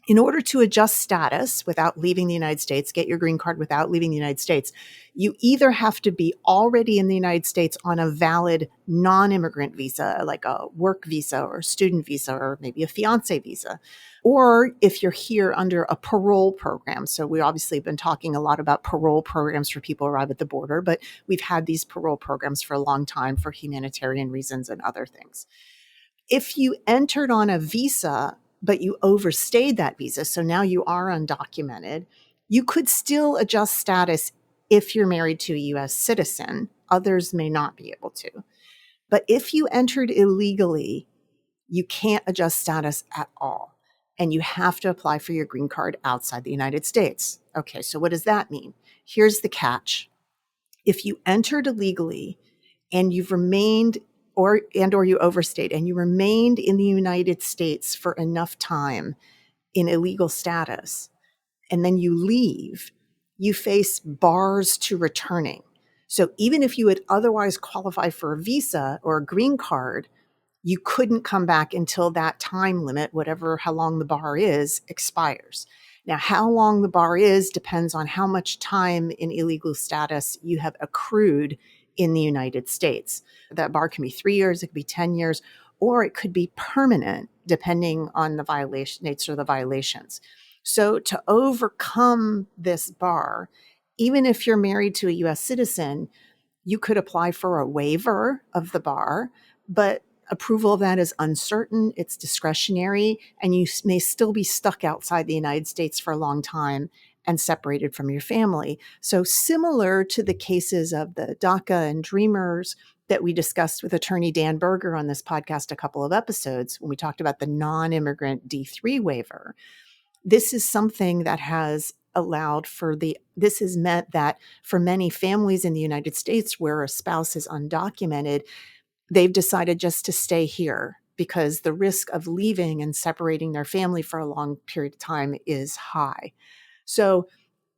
in order to adjust status without leaving the United States, get your green card without leaving the United States, you either have to be already in the United States on a valid non-immigrant visa, like a work visa or student visa, or maybe a fiance visa, or if you're here under a parole program. So we obviously have been talking a lot about parole programs for people who arrive at the border, but we've had these parole programs for a long time for humanitarian reasons and other things. If you entered on a visa, but you overstayed that visa, so now you are undocumented, you could still adjust status if you're married to a U.S. citizen. Others may not be able to. But if you entered illegally, you can't adjust status at all. And you have to apply for your green card outside the United States. Okay, so what does that mean? Here's the catch. If you entered illegally and you've remained or you overstayed and you remained in the United States for enough time in illegal status, and then you leave, you face bars to returning. So even if you had otherwise qualified for a visa or a green card, you couldn't come back until that time limit, how long the bar is, expires. Now, how long the bar is depends on how much time in illegal status you have accrued in the United States. That bar can be 3 years, it could be 10 years, or it could be permanent depending on the nature of the violations. So to overcome this bar, even if you're married to a US citizen, you could apply for a waiver of the bar, but approval of that is uncertain, it's discretionary, and you may still be stuck outside the United States for a long time and separated from your family. So similar to the cases of the DACA and Dreamers that we discussed with attorney Dan Berger on this podcast a couple of episodes when we talked about the non-immigrant D3 waiver, this is something that has this has meant that for many families in the United States where a spouse is undocumented, they've decided just to stay here because the risk of leaving and separating their family for a long period of time is high. So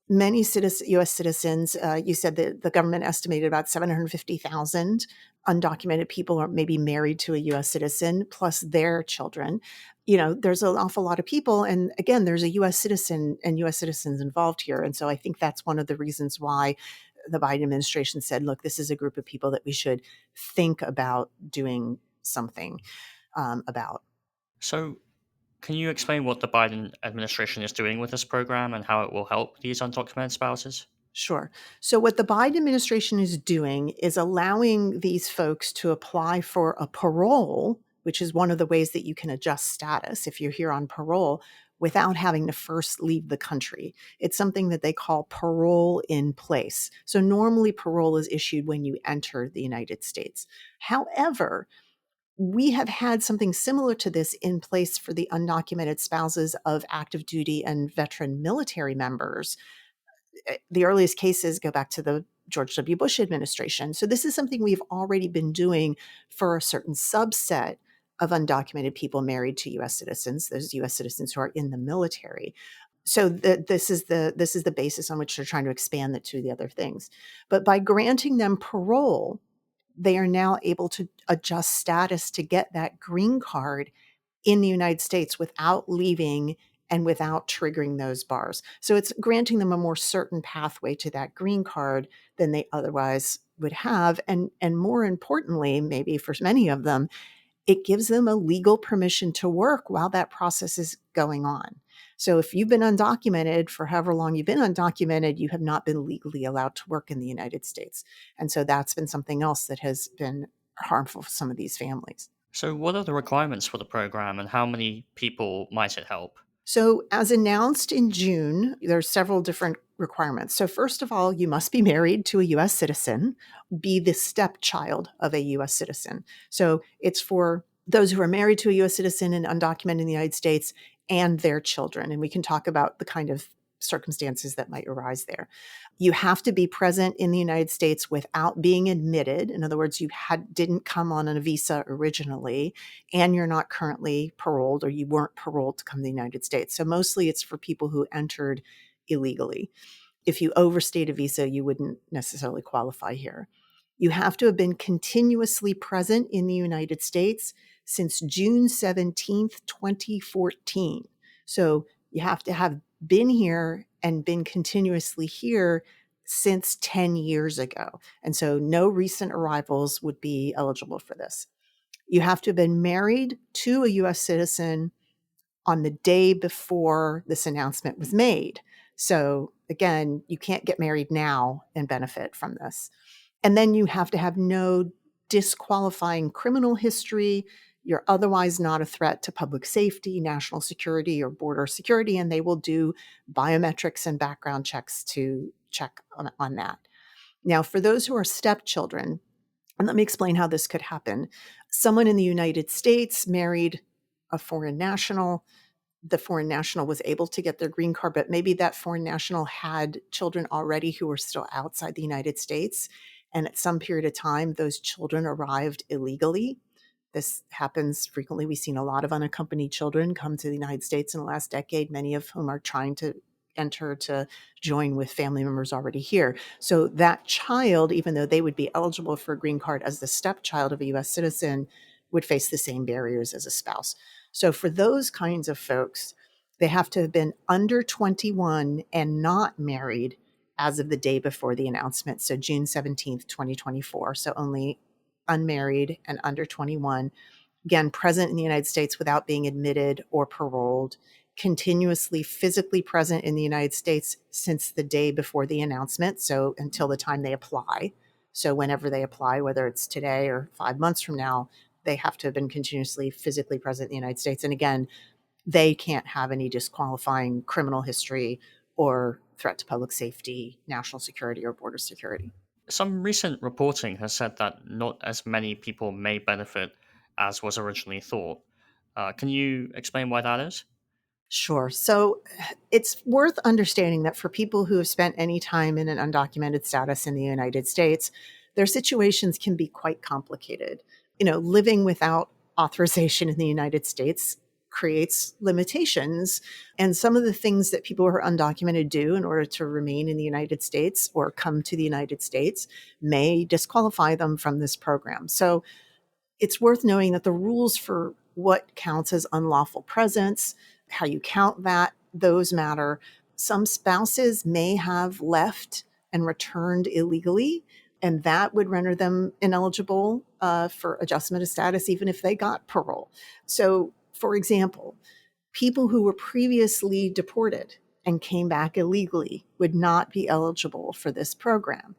many U.S. citizens, you said that the government estimated about 750,000 undocumented people are maybe married to a U.S. citizen plus their children. There's an awful lot of people. And again, there's a U.S. citizen and U.S. citizens involved here. And so I think that's one of the reasons why the Biden administration said, look, this is a group of people that we should think about doing something about. So, can you explain what the Biden administration is doing with this program and how it will help these undocumented spouses? Sure. So what the Biden administration is doing is allowing these folks to apply for a parole, which is one of the ways that you can adjust status if you're here on parole without having to first leave the country. It's something that they call parole in place. So normally parole is issued when you enter the United States. However, we have had something similar to this in place for the undocumented spouses of active duty and veteran military members. The earliest cases go back to the George W. Bush administration. So this is something we've already been doing for a certain subset of undocumented people married to U.S. citizens, those U.S. citizens who are in the military. So this is the basis on which they're trying to expand that to the other things. But by granting them parole, they are now able to adjust status to get that green card in the United States without leaving and without triggering those bars. So it's granting them a more certain pathway to that green card than they otherwise would have. And more importantly, maybe for many of them, it gives them a legal permission to work while that process is going on. So if you've been undocumented for however long you've been undocumented, you have not been legally allowed to work in the United States. And so that's been something else that has been harmful for some of these families. So, what are the requirements for the program and how many people might it help? So as announced in June, there are several different requirements. So first of all, you must be married to a U.S. citizen, be the stepchild of a U.S. citizen. So it's for those who are married to a U.S. citizen and undocumented in the United States and their children. And we can talk about the kind of circumstances that might arise there. You have to be present in the United States without being admitted. In other words, you didn't come on a visa originally, and you're not currently paroled or you weren't paroled to come to the United States. So mostly it's for people who entered illegally. If you overstayed a visa, you wouldn't necessarily qualify here. You have to have been continuously present in the United States since June 17th, 2014. So you have to have been here and been continuously here since 10 years ago. And so no recent arrivals would be eligible for this. You have to have been married to a U.S. citizen on the day before this announcement was made. So again, you can't get married now and benefit from this. And then you have to have no disqualifying criminal history. You're otherwise not a threat to public safety, national security, or border security, and they will do biometrics and background checks to check on that. Now, for those who are stepchildren, and let me explain how this could happen. Someone in the United States married a foreign national. The foreign national was able to get their green card, but maybe that foreign national had children already who were still outside the United States. and at some period of time, those children arrived illegally. This happens frequently. We've seen a lot of unaccompanied children come to the United States in the last decade, many of whom are trying to enter to join with family members already here. So that child, even though they would be eligible for a green card as the stepchild of a U.S. citizen, would face the same barriers as a spouse. So for those kinds of folks, they have to have been under 21 and not married as of the day before the announcement. So June 17th, 2024. So only unmarried and under 21, again, present in the United States without being admitted or paroled, continuously physically present in the United States since the day before the announcement, so until the time they apply. So whenever they apply, whether it's today or 5 months from now, they have to have been continuously physically present in the United States. And again, they can't have any disqualifying criminal history or threat to public safety, national security, or border security. Some recent reporting has said that not as many people may benefit as was originally thought. Can you explain why that is? Sure. So it's worth understanding that for people who have spent any time in an undocumented status in the United States, their situations can be quite complicated. Living without authorization in the United States creates limitations. And some of the things that people who are undocumented do in order to remain in the United States or come to the United States may disqualify them from this program. So it's worth knowing that the rules for what counts as unlawful presence, how you count that, those matter. Some spouses may have left and returned illegally, and that would render them ineligible for adjustment of status, even if they got parole. So, for example, people who were previously deported and came back illegally would not be eligible for this program.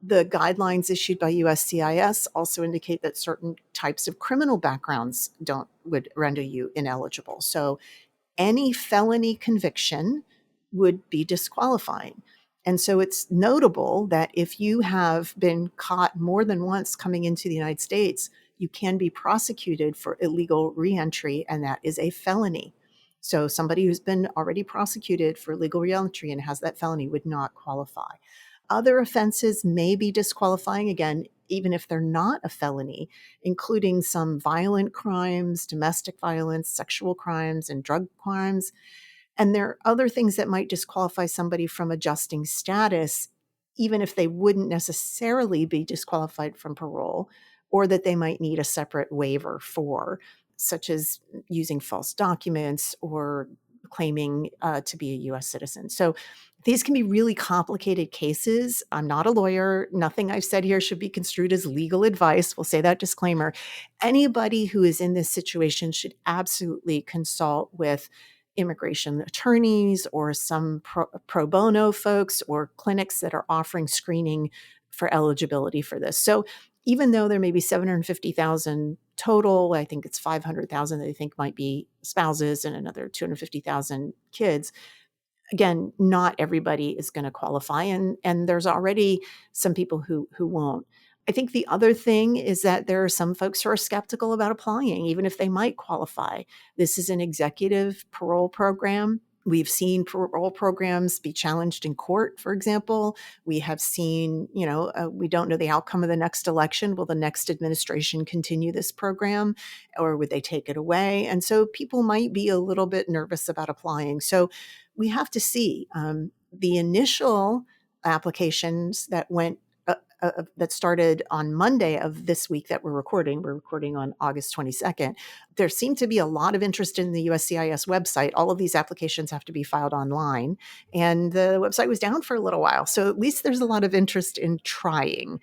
The guidelines issued by USCIS also indicate that certain types of criminal backgrounds would render you ineligible. So any felony conviction would be disqualifying. And so it's notable that if you have been caught more than once coming into the United States, you can be prosecuted for illegal reentry, and that is a felony. So somebody who's been already prosecuted for illegal reentry and has that felony would not qualify. Other offenses may be disqualifying, again, even if they're not a felony, including some violent crimes, domestic violence, sexual crimes, and drug crimes. And there are other things that might disqualify somebody from adjusting status, even if they wouldn't necessarily be disqualified from parole, or that they might need a separate waiver for, such as using false documents or claiming to be a U.S. citizen. So these can be really complicated cases. I'm not a lawyer. Nothing I've said here should be construed as legal advice. We'll say that disclaimer. Anybody who is in this situation should absolutely consult with immigration attorneys or some pro bono folks or clinics that are offering screening for eligibility for this. So even though there may be 750,000 total, I think it's 500,000 that they think might be spouses and another 250,000 kids. Again, not everybody is going to qualify, and there's already some people who won't. I think the other thing is that there are some folks who are skeptical about applying, even if they might qualify. This is an executive parole program. We've seen parole programs be challenged in court, for example. We have seen, we don't know the outcome of the next election. Will the next administration continue this program, or would they take it away? And so people might be a little bit nervous about applying. So we have to see. The initial applications that went that started on Monday of this week that we're recording on August 22nd, there seemed to be a lot of interest in the USCIS website. All of these applications have to be filed online, and the website was down for a little while. So at least there's a lot of interest in trying.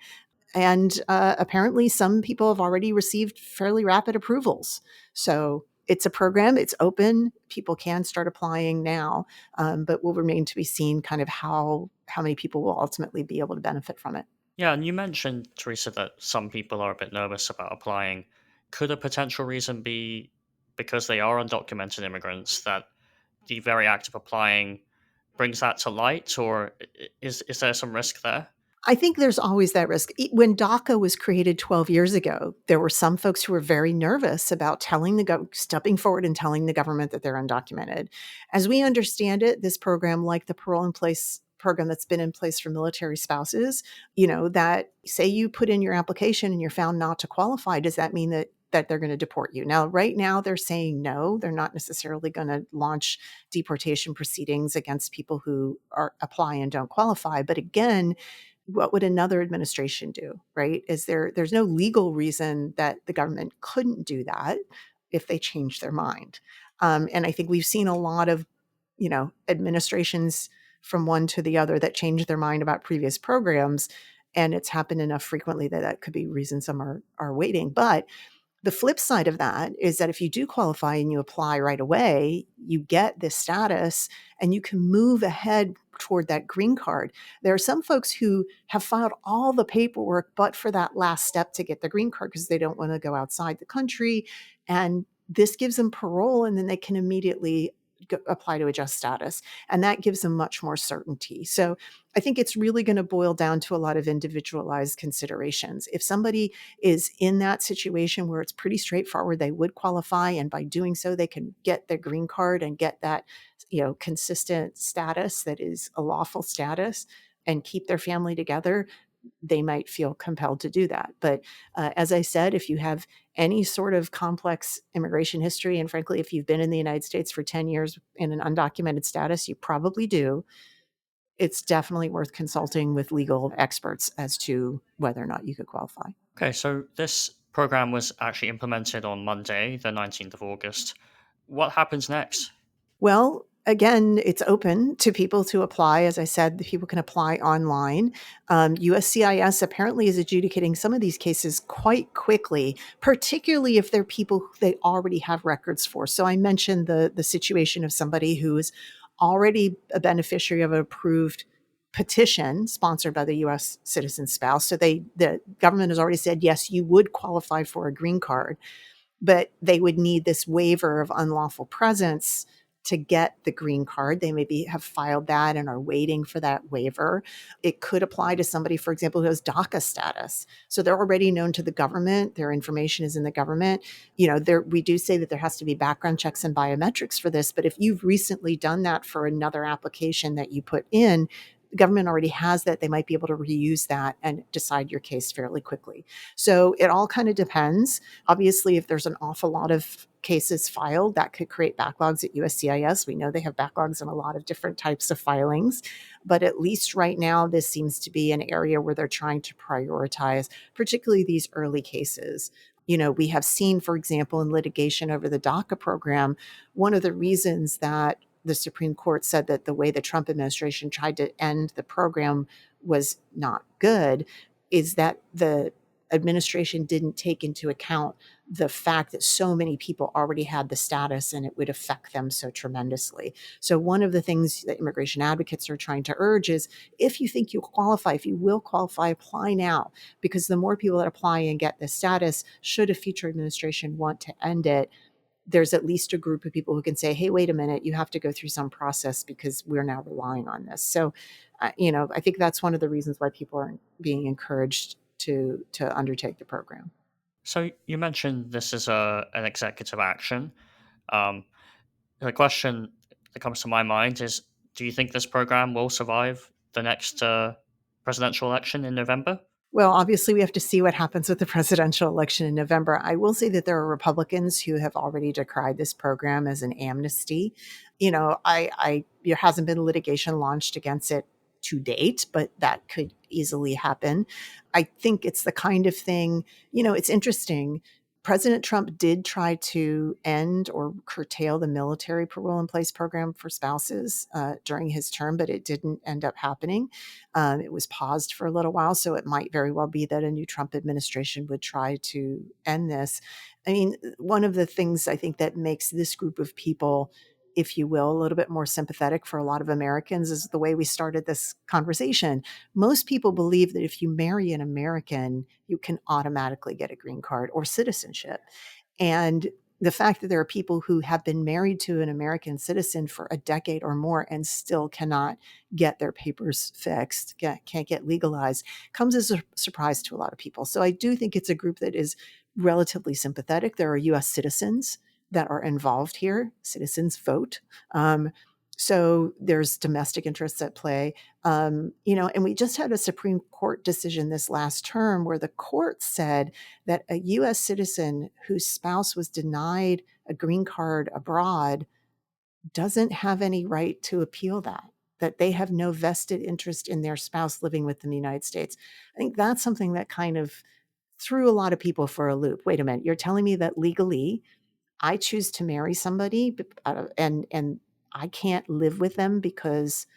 And apparently some people have already received fairly rapid approvals. So it's a program, it's open, people can start applying now, but will remain to be seen kind of how many people will ultimately be able to benefit from it. Yeah, and you mentioned, Teresa, that some people are a bit nervous about applying. Could a potential reason be because they are undocumented immigrants that the very act of applying brings that to light, or is there some risk there? I think there's always that risk. When DACA was created 12 years ago, there were some folks who were very nervous about stepping forward and telling the government that they're undocumented. As we understand it, this program, like the Parole in Place program that's been in place for military spouses, that say you put in your application and you're found not to qualify, does that mean that they're going to deport you? Now, right now, they're saying no, they're not necessarily going to launch deportation proceedings against people who apply and don't qualify. But again, what would another administration do, right? There's no legal reason that the government couldn't do that if they change their mind. And I think we've seen a lot of, administrations from one to the other that change their mind about previous programs. And it's happened enough frequently that could be reason some are waiting. But the flip side of that is that if you do qualify and you apply right away, you get this status and you can move ahead toward that green card. There are some folks who have filed all the paperwork, but for that last step to get the green card because they don't want to go outside the country. And this gives them parole, and then they can immediately apply to adjust status. And that gives them much more certainty. So I think it's really going to boil down to a lot of individualized considerations. If somebody is in that situation where it's pretty straightforward, they would qualify, and by doing so, they can get their green card and get that, consistent status that is a lawful status and keep their family together, they might feel compelled to do that. But as I said, if you have any sort of complex immigration history, and frankly, if you've been in the United States for 10 years in an undocumented status, you probably do, it's definitely worth consulting with legal experts as to whether or not you could qualify. Okay, so this program was actually implemented on Monday, the 19th of August. What happens next? Well, again, it's open to people to apply. As I said, the people can apply online. USCIS apparently is adjudicating some of these cases quite quickly, particularly if they're people who they already have records for. So I mentioned the situation of somebody who is already a beneficiary of an approved petition sponsored by the U.S. citizen spouse. So the government has already said, yes, you would qualify for a green card, but they would need this waiver of unlawful presence to get the green card. They maybe have filed that and are waiting for that waiver. It could apply to somebody, for example, who has DACA status. So they're already known to the government. Their information is in the government. We do say that there has to be background checks and biometrics for this, but if you've recently done that for another application that you put in, the government already has that. They might be able to reuse that and decide your case fairly quickly. So it all kind of depends. Obviously, if there's an awful lot of cases filed, that could create backlogs at USCIS. We know they have backlogs in a lot of different types of filings, but at least right now, this seems to be an area where they're trying to prioritize, particularly these early cases. We have seen, for example, in litigation over the DACA program, one of the reasons that the Supreme Court said that the way the Trump administration tried to end the program was not good is that the administration didn't take into account the fact that so many people already had the status and it would affect them so tremendously. So one of the things that immigration advocates are trying to urge is if you think you qualify, if you will qualify, apply now, because the more people that apply and get this status, should a future administration want to end it, there's at least a group of people who can say, hey, wait a minute, you have to go through some process because we're now relying on this. So, I think that's one of the reasons why people are being encouraged to undertake the program. So you mentioned this is an executive action. The question that comes to my mind is, do you think this program will survive the next presidential election in November? Well, obviously, we have to see what happens with the presidential election in November. I will say that there are Republicans who have already decried this program as an amnesty. There hasn't been litigation launched against it to date, but that could easily happen. I think it's the kind of thing, it's interesting. President Trump did try to end or curtail the military parole in place program for spouses during his term, but it didn't end up happening. It was paused for a little while, so it might very well be that a new Trump administration would try to end this. I mean, one of the things I think that makes this group of people, if you will, a little bit more sympathetic for a lot of Americans is the way we started this conversation. Most people believe that if you marry an American, you can automatically get a green card or citizenship. And the fact that there are people who have been married to an American citizen for a decade or more and still cannot get their papers fixed, can't get legalized, comes as a surprise to a lot of people. So I do think it's a group that is relatively sympathetic. There are U.S. citizens that are involved here. Citizens vote. So there's domestic interests at play, and we just had a Supreme Court decision this last term where the court said that a U.S. citizen whose spouse was denied a green card abroad doesn't have any right to appeal that they have no vested interest in their spouse living within the United States. I think that's something that kind of threw a lot of people for a loop. Wait a minute, you're telling me that legally I choose to marry somebody and I can't live with them because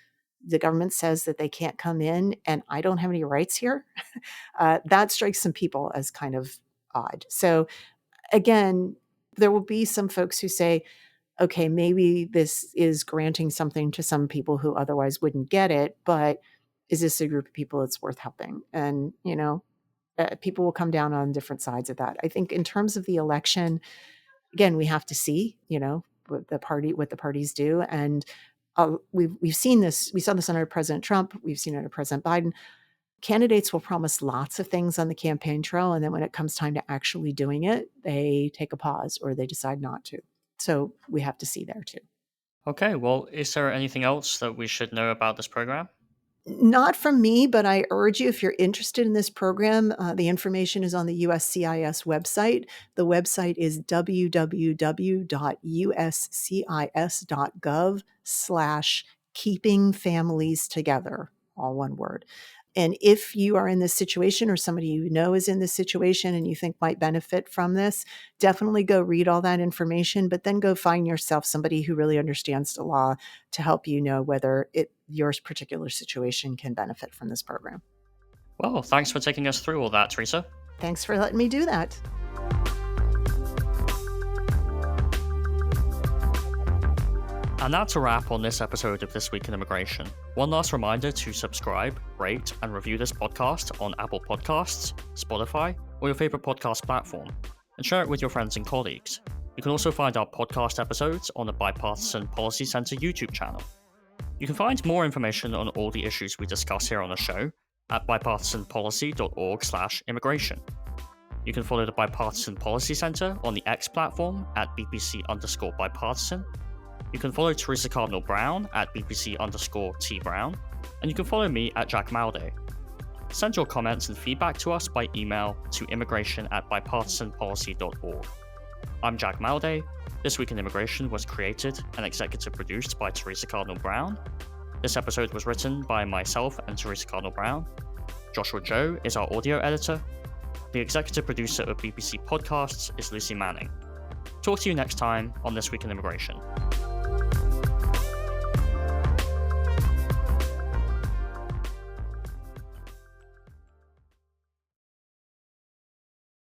the government says that they can't come in and I don't have any rights here? That strikes some people as kind of odd. So again, there will be some folks who say, okay, maybe this is granting something to some people who otherwise wouldn't get it, but is this a group of people that's worth helping? And, people will come down on different sides of that. I think in terms of the election, again, we have to see, what the parties do. And we've seen this. We saw this under President Trump. We've seen it under President Biden. Candidates will promise lots of things on the campaign trail. And then when it comes time to actually doing it, they take a pause or they decide not to. So we have to see there too. Okay, well, is there anything else that we should know about this program? Not from me, but I urge you, if you're interested in this program, the information is on the USCIS website. The website is www.uscis.gov/keeping families together, all one word. And if you are in this situation or somebody you know is in this situation and you think might benefit from this, definitely go read all that information, but then go find yourself somebody who really understands the law to help you know whether your particular situation can benefit from this program. Well, thanks for taking us through all that, Theresa. Thanks for letting me do that. And that's a wrap on this episode of This Week in Immigration. One last reminder to subscribe, rate, and review this podcast on Apple Podcasts, Spotify, or your favorite podcast platform, and share it with your friends and colleagues. You can also find our podcast episodes on the Bipartisan Policy Center YouTube channel. You can find more information on all the issues we discuss here on the show at bipartisanpolicy.org/immigration. You can follow the Bipartisan Policy Center on the X platform at BPC_bipartisan. You can follow Theresa Cardinal Brown at BPC_T Brown, and you can follow me at Jack Malde. Send your comments and feedback to us by email to immigration@bipartisanpolicy.org. I'm Jack Malde. This Week in Immigration was created and executive produced by Theresa Cardinal Brown. This episode was written by myself and Theresa Cardinal Brown. Joshua Joe is our audio editor. The executive producer of BBC Podcasts is Lucy Manning. Talk to you next time on This Week in Immigration.